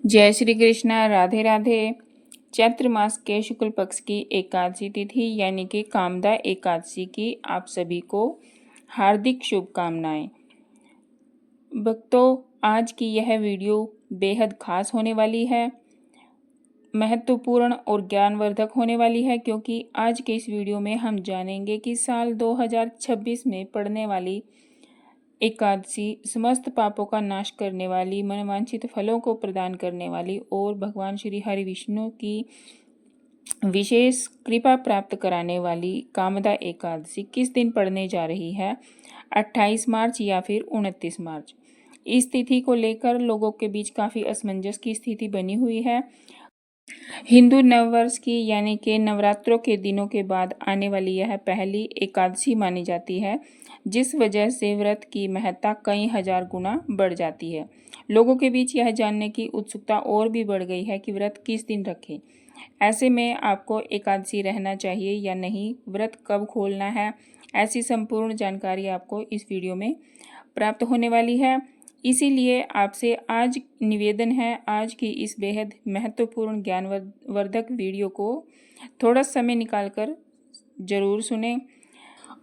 जय श्री कृष्णा। राधे राधे। चैत्र मास के शुक्ल पक्ष की एकादशी तिथि यानी कि कामदा एकादशी की आप सभी को हार्दिक शुभकामनाएं। भक्तों, आज की यह वीडियो बेहद खास होने वाली है, महत्वपूर्ण और ज्ञानवर्धक होने वाली है, क्योंकि आज के इस वीडियो में हम जानेंगे कि साल 2026 में पड़ने वाली एकादशी समस्त पापों का नाश करने वाली, मनवांछित फलों को प्रदान करने वाली और भगवान श्री हरि विष्णु की विशेष कृपा प्राप्त कराने वाली कामदा एकादशी किस दिन पड़ने जा रही है, 28 मार्च या फिर 29 मार्च। इस तिथि को लेकर लोगों के बीच काफ़ी असमंजस की स्थिति बनी हुई है। हिंदू नववर्ष की यानी कि नवरात्रों के दिनों के बाद आने वाली यह पहली एकादशी मानी जाती है, जिस वजह से व्रत की महत्ता कई हजार गुना बढ़ जाती है। लोगों के बीच यह जानने की उत्सुकता और भी बढ़ गई है कि व्रत किस दिन रखें। ऐसे में आपको एकादशी रहना चाहिए या नहीं, व्रत कब खोलना है, ऐसी संपूर्ण जानकारी आपको इस वीडियो में प्राप्त होने वाली है। इसीलिए आपसे आज निवेदन है, आज की इस बेहद महत्वपूर्ण ज्ञानवर्धक वीडियो को थोड़ा समय निकालकर जरूर सुनें।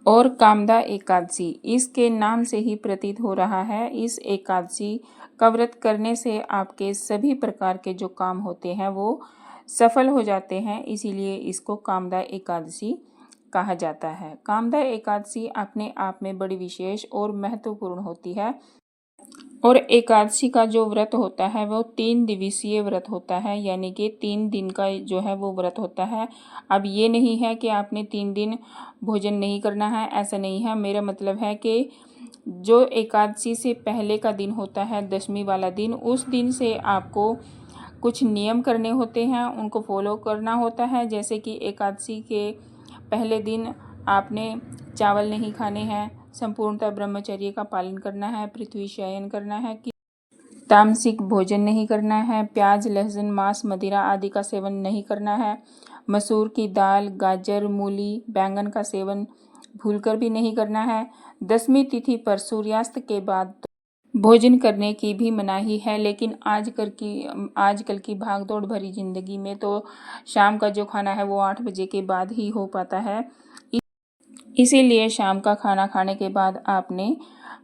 और कामदा एकादशी, इसके नाम से ही प्रतीत हो रहा है, इस एकादशी का व्रत करने से आपके सभी प्रकार के जो काम होते हैं वो सफल हो जाते हैं। इसीलिए इसको कामदा एकादशी कहा जाता है। कामदा एकादशी अपने आप में बड़ी विशेष और महत्वपूर्ण होती है। और एकादशी का जो व्रत होता है वो 3 दिवसीय व्रत होता है, यानी कि 3 दिन का जो है वो व्रत होता है। अब ये नहीं है कि आपने 3 दिन भोजन नहीं करना है, ऐसा नहीं है। मेरा मतलब है कि जो एकादशी से पहले का दिन होता है, दशमी वाला दिन, उस दिन से आपको कुछ नियम करने होते हैं, उनको फॉलो करना होता है। जैसे कि एकादशी के पहले दिन आपने चावल नहीं खाने हैं, संपूर्णतः ब्रह्मचर्य का पालन करना है, पृथ्वी शयन करना है, कि तामसिक भोजन नहीं करना है, प्याज लहसुन मांस मदिरा आदि का सेवन नहीं करना है, मसूर की दाल गाजर मूली बैंगन का सेवन भूलकर भी नहीं करना है। दसवीं तिथि पर सूर्यास्त के बाद भोजन करने की भी मनाही है, लेकिन आजकल की भागदौड़ भरी जिंदगी में तो शाम का जो खाना है वो 8 बजे के बाद ही हो पाता है। इसीलिए शाम का खाना खाने के बाद आपने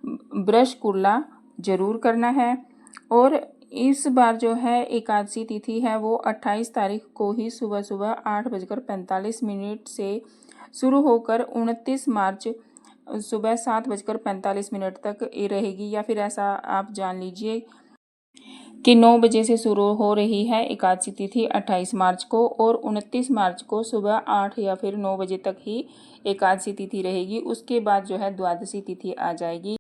ब्रश कुल्ला जरूर करना है। और इस बार जो है एकादशी तिथि है वो 28 तारीख को ही सुबह सुबह 8:45 से शुरू होकर 29 मार्च सुबह 7:45 तक ये रहेगी, या फिर ऐसा आप जान लीजिए कि 9 बजे से शुरू हो रही है एकादशी तिथि 28 मार्च को, और 29 मार्च को सुबह 8 या फिर 9 बजे तक ही एकादशी तिथि रहेगी। उसके बाद जो है द्वादशी तिथि आ जाएगी।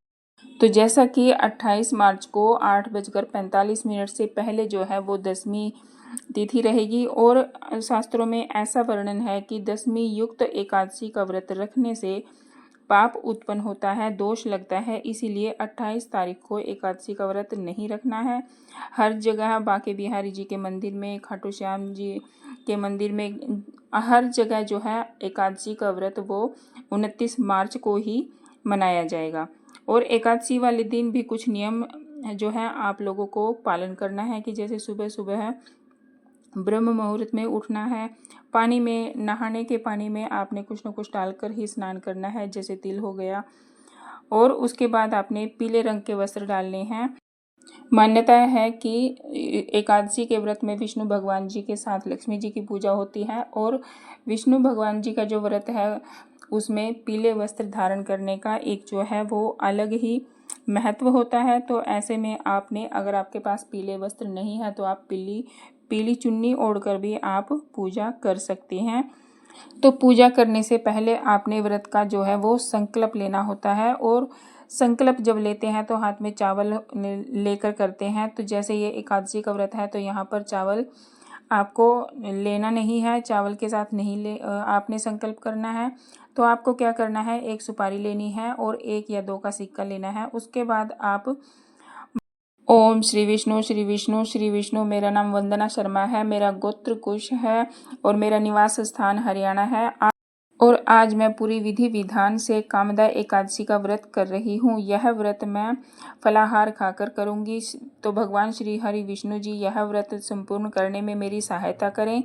तो जैसा कि 28 मार्च को 8:45 से पहले जो है वो दसवीं तिथि रहेगी, और शास्त्रों में ऐसा वर्णन है कि दसवीं युक्त एकादशी का व्रत रखने से पाप उत्पन्न होता है, दोष लगता है। इसीलिए 28 तारीख को एकादशी का व्रत नहीं रखना है। हर जगह बांके बिहारी जी के मंदिर में, खाटू श्याम जी के मंदिर में, हर जगह जो है एकादशी का व्रत वो 29 मार्च को ही मनाया जाएगा। और एकादशी वाले दिन भी कुछ नियम जो है आप लोगों को पालन करना है, कि जैसे सुबह सुबह ब्रह्म मुहूर्त में उठना है, पानी में नहाने के पानी में आपने कुछ न कुछ डालकर ही स्नान करना है, जैसे तिल हो गया। और उसके बाद आपने पीले रंग के वस्त्र डालने हैं। मान्यता है कि एकादशी के व्रत में विष्णु भगवान जी के साथ लक्ष्मी जी की पूजा होती है, और विष्णु भगवान जी का जो व्रत है उसमें पीले वस्त्र धारण करने का एक जो है वो अलग ही महत्व होता है। तो ऐसे में आपने, अगर आपके पास पीले वस्त्र नहीं है तो आप पीली चुन्नी ओढ़कर भी आप पूजा कर सकते हैं। तो पूजा करने से पहले आपने व्रत का जो है वो संकल्प लेना होता है, और संकल्प जब लेते हैं तो हाथ में चावल लेकर करते हैं। तो जैसे ये एकादशी का व्रत है तो यहाँ पर चावल आपको लेना नहीं है, चावल के साथ नहीं आपने संकल्प करना है। तो आपको क्या करना है, एक सुपारी लेनी है और 1 या 2 का सिक्का लेना है। उसके बाद आप ओम श्री विष्णु श्री विष्णु श्री विष्णु, मेरा नाम वंदना शर्मा है, मेरा गोत्र कुश है और मेरा निवास स्थान हरियाणा है। और आज मैं पूरी विधि विधान से कामदा एकादशी का व्रत कर रही हूँ। यह व्रत मैं फलाहार खाकर करूँगी। तो भगवान श्री हरि विष्णु जी यह व्रत संपूर्ण करने में मेरी सहायता करें।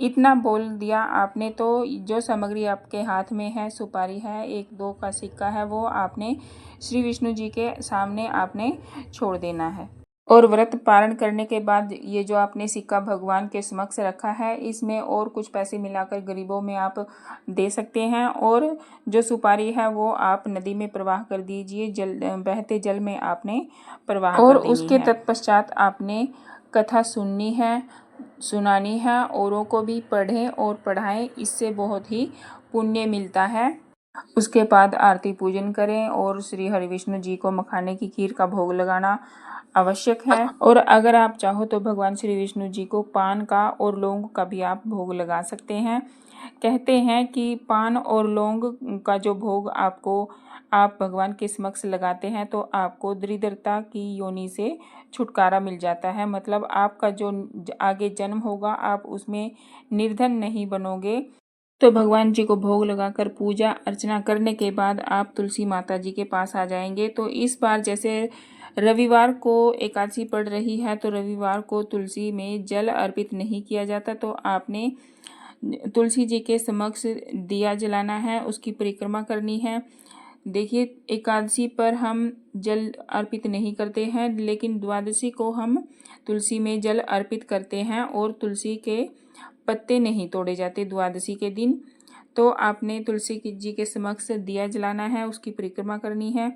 इतना बोल दिया आपने तो जो सामग्री आपके हाथ में है, सुपारी है, 1-2 का सिक्का है, वो आपने श्री विष्णु जी के सामने आपने छोड़ देना है। और व्रत पारण करने के बाद ये जो आपने सिक्का भगवान के समक्ष रखा है, इसमें और कुछ पैसे मिलाकर गरीबों में आप दे सकते हैं। और जो सुपारी है वो आप नदी में प्रवाह कर दीजिए, बहते जल में आपने प्रवाह कर देनी है। और उसके तत्पश्चात आपने कथा सुनानी है, औरों को भी पढ़ें और पढ़ाएं, इससे बहुत ही पुण्य मिलता है। उसके बाद आरती पूजन करें और श्री हरि विष्णु जी को मखाने की खीर का भोग लगाना आवश्यक है। और अगर आप चाहो तो भगवान श्री विष्णु जी को पान का और लौंग का भी आप भोग लगा सकते हैं। कहते हैं कि पान और लौंग का जो भोग आप भगवान के समक्ष लगाते हैं तो आपको दरिद्रता की योनि से छुटकारा मिल जाता है। मतलब आपका जो आगे जन्म होगा आप उसमें निर्धन नहीं बनोगे। तो भगवान जी को भोग लगाकर पूजा अर्चना करने के बाद आप तुलसी माता जी के पास आ जाएंगे। तो इस बार जैसे रविवार को एकादशी पड़ रही है तो रविवार को तुलसी में जल अर्पित नहीं किया जाता, तो आपने तुलसी जी के समक्ष दिया जलाना है, उसकी परिक्रमा करनी है। देखिए, एकादशी पर हम जल अर्पित नहीं करते हैं, लेकिन द्वादशी को हम तुलसी में जल अर्पित करते हैं और तुलसी के पत्ते नहीं तोड़े जाते द्वादशी के दिन। तो आपने तुलसी जी के समक्ष दिया जलाना है, उसकी परिक्रमा करनी है।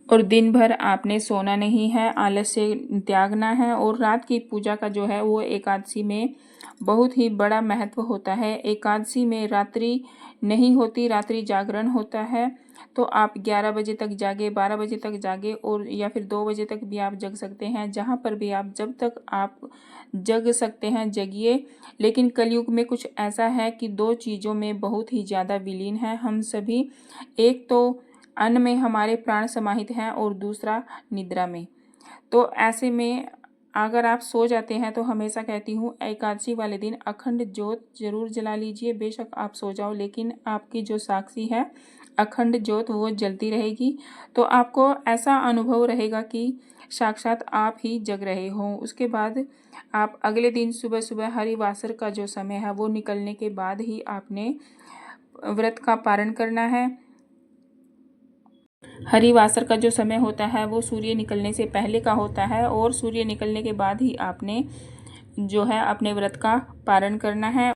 और दिन भर आपने सोना नहीं है, आलस्य त्यागना है। और रात की पूजा का जो है वो एकादशी में बहुत ही बड़ा महत्व होता है। एकादशी में रात्रि नहीं होती, रात्रि जागरण होता है। तो आप 11 बजे तक जागे, 12 बजे तक जागे, और या फिर 2 बजे तक भी आप जग सकते हैं। जहाँ पर भी आप जब तक आप जग सकते हैं जगिए। लेकिन कलयुग में कुछ ऐसा है कि 2 चीज़ों में बहुत ही ज़्यादा विलीन है हम सभी। एक तो अन्न में हमारे प्राण समाहित हैं और दूसरा निद्रा में। तो ऐसे में अगर आप सो जाते हैं तो हमेशा कहती हूँ एकादशी वाले दिन अखंड ज्योत जरूर जला लीजिए। बेशक आप सो जाओ, लेकिन आपकी जो साक्षी है अखंड ज्योत वो जलती रहेगी। तो आपको ऐसा अनुभव रहेगा कि साक्षात आप ही जग रहे हों। उसके बाद आप अगले दिन सुबह सुबह हरिवासर का जो समय है वो निकलने के बाद ही आपने व्रत का पारण करना है। हरिवासर का जो समय होता है वो सूर्य निकलने से पहले का होता है, और सूर्य निकलने के बाद ही आपने जो है अपने व्रत का पारण करना है।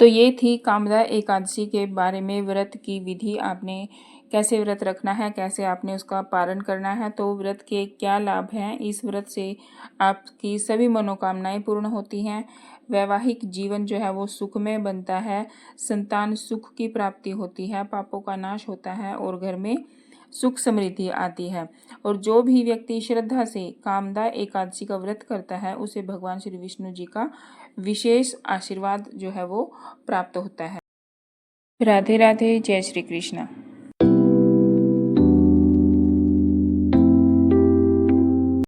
तो ये थी कामदा एकादशी के बारे में, व्रत की विधि, आपने कैसे व्रत रखना है, कैसे आपने उसका पारण करना है। तो व्रत के क्या लाभ हैं, इस व्रत से आपकी सभी मनोकामनाएं पूर्ण होती हैं। वैवाहिक जीवन जो है वो सुखमय बनता है, संतान सुख की प्राप्ति होती है, पापों का नाश होता है और घर में सुख समृद्धि आती है। और जो भी व्यक्ति श्रद्धा से कामदा एकादशी का व्रत करता है उसे भगवान श्री विष्णु जी का विशेष आशीर्वाद जो है वो प्राप्त होता है। राधे राधे, जय श्री कृष्ण।